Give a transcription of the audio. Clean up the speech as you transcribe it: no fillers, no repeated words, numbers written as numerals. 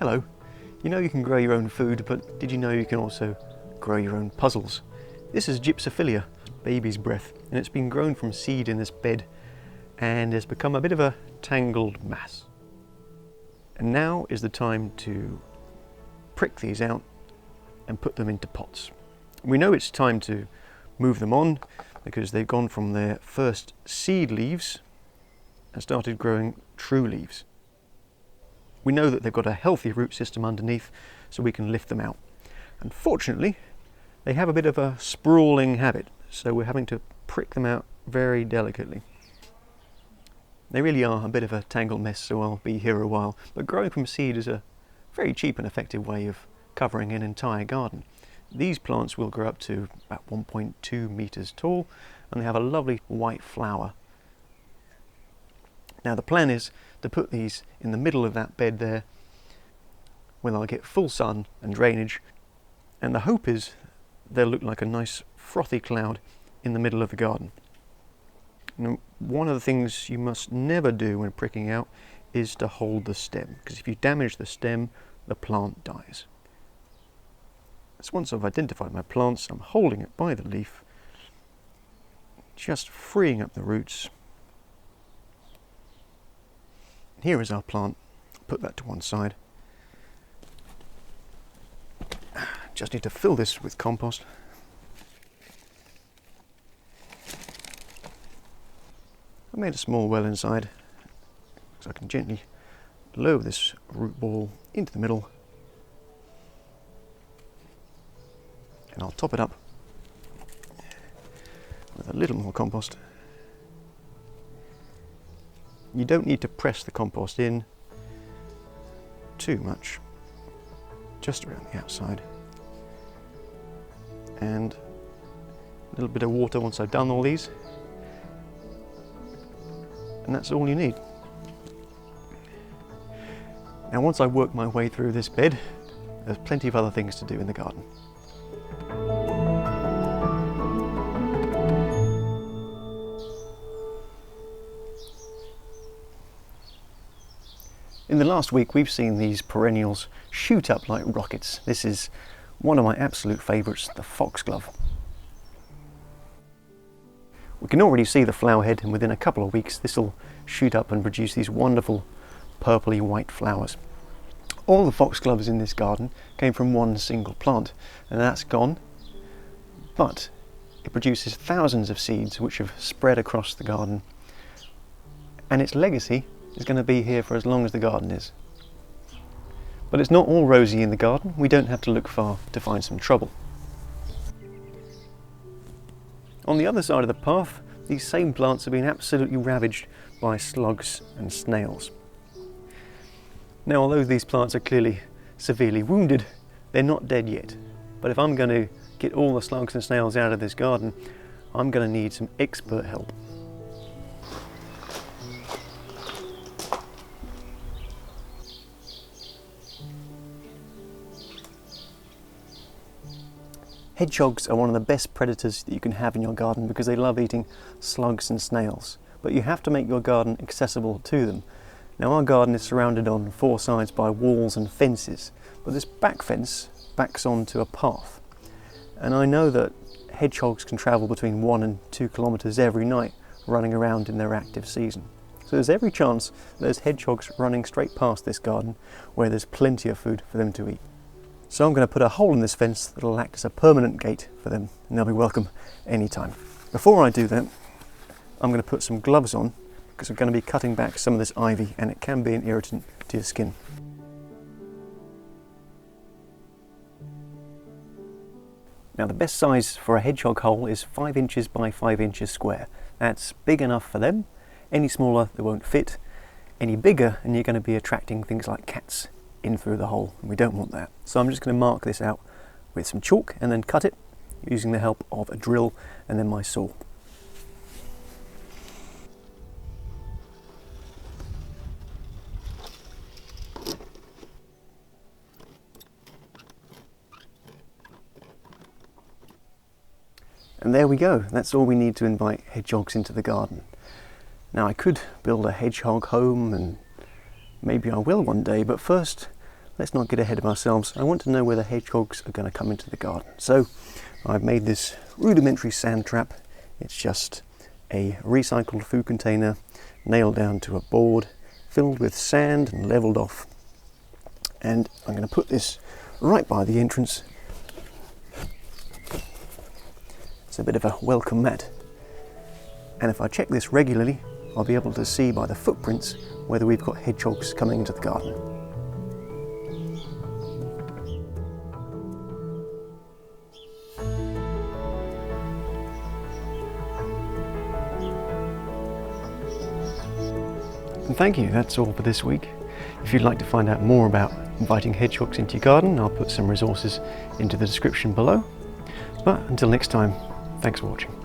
Hello. You know you can grow your own food, but did you know you can also grow your own puzzles? This is Gypsophilia, baby's breath, and it's been grown from seed in this bed and has become a bit of a tangled mass. And now is the time to prick these out and put them into pots. We know it's time to move them on because they've gone from their first seed leaves and started growing true leaves. We know that they've got a healthy root system underneath, so we can lift them out. Unfortunately, they have a bit of a sprawling habit, so we're having to prick them out very delicately. They really are a bit of a tangled mess, so I'll be here a while. But growing from seed is a very cheap and effective way of covering an entire garden. These plants will grow up to about 1.2 meters tall, and they have a lovely white flower. Now the plan is to put these in the middle of that bed there where they'll get full sun and drainage, and the hope is they'll look like a nice frothy cloud in the middle of the garden. Now, one of the things you must never do when pricking out is to hold the stem, because if you damage the stem, the plant dies. So once I've identified my plants, I'm holding it by the leaf, just freeing up the roots. Here is our plant. Put that to one side. Just need to fill this with compost. I made a small well inside, so I can gently lower this root ball into the middle, and I'll top it up with a little more compost. You don't need to press the compost in too much, just around the outside, and a little bit of water once I've done all these, and that's all you need. Now once I work my way through this bed, there's plenty of other things to do in the garden. In the last week we've seen these perennials shoot up like rockets. This is one of my absolute favourites, the Foxglove. We can already see the flower head, and within a couple of weeks this will shoot up and produce these wonderful purpley white flowers. All the foxgloves in this garden came from one single plant, and that's gone, but it produces thousands of seeds which have spread across the garden, and its legacy is going to be here for as long as the garden is. But it's not all rosy in the garden. We don't have to look far to find some trouble. On the other side of the path, these same plants have been absolutely ravaged by slugs and snails. Now, although these plants are clearly severely wounded, they're not dead yet. But if I'm going to get all the slugs and snails out of this garden, I'm going to need some expert help. Hedgehogs are one of the best predators that you can have in your garden because they love eating slugs and snails. But you have to make your garden accessible to them. Now our garden is surrounded on four sides by walls and fences, but this back fence backs onto a path. And I know that hedgehogs can travel between 1 and 2 kilometres every night running around in their active season. So there's every chance there's hedgehogs running straight past this garden where there's plenty of food for them to eat. So I'm going to put a hole in this fence that will act as a permanent gate for them, and they'll be welcome anytime. Before I do that, I'm going to put some gloves on because I'm going to be cutting back some of this ivy, and it can be an irritant to your skin. Now the best size for a hedgehog hole is 5 inches by 5 inches square. That's big enough for them. Any smaller they won't fit. Any bigger and you're going to be attracting things like cats in through the hole, and we don't want that. So I'm just going to mark this out with some chalk and then cut it using the help of a drill and then my saw. And there we go, that's all we need to invite hedgehogs into the garden. Now I could build a hedgehog home, and maybe I will one day, but first let's not get ahead of ourselves. I want to know whether hedgehogs are going to come into the garden. So I've made this rudimentary sand trap. It's just a recycled food container nailed down to a board, filled with sand and levelled off. And I'm going to put this right by the entrance. It's a bit of a welcome mat. And if I check this regularly, I'll be able to see by the footprints whether we've got hedgehogs coming into the garden. And thank you, that's all for this week. If you'd like to find out more about inviting hedgehogs into your garden, I'll put some resources into the description below. But until next time, thanks for watching.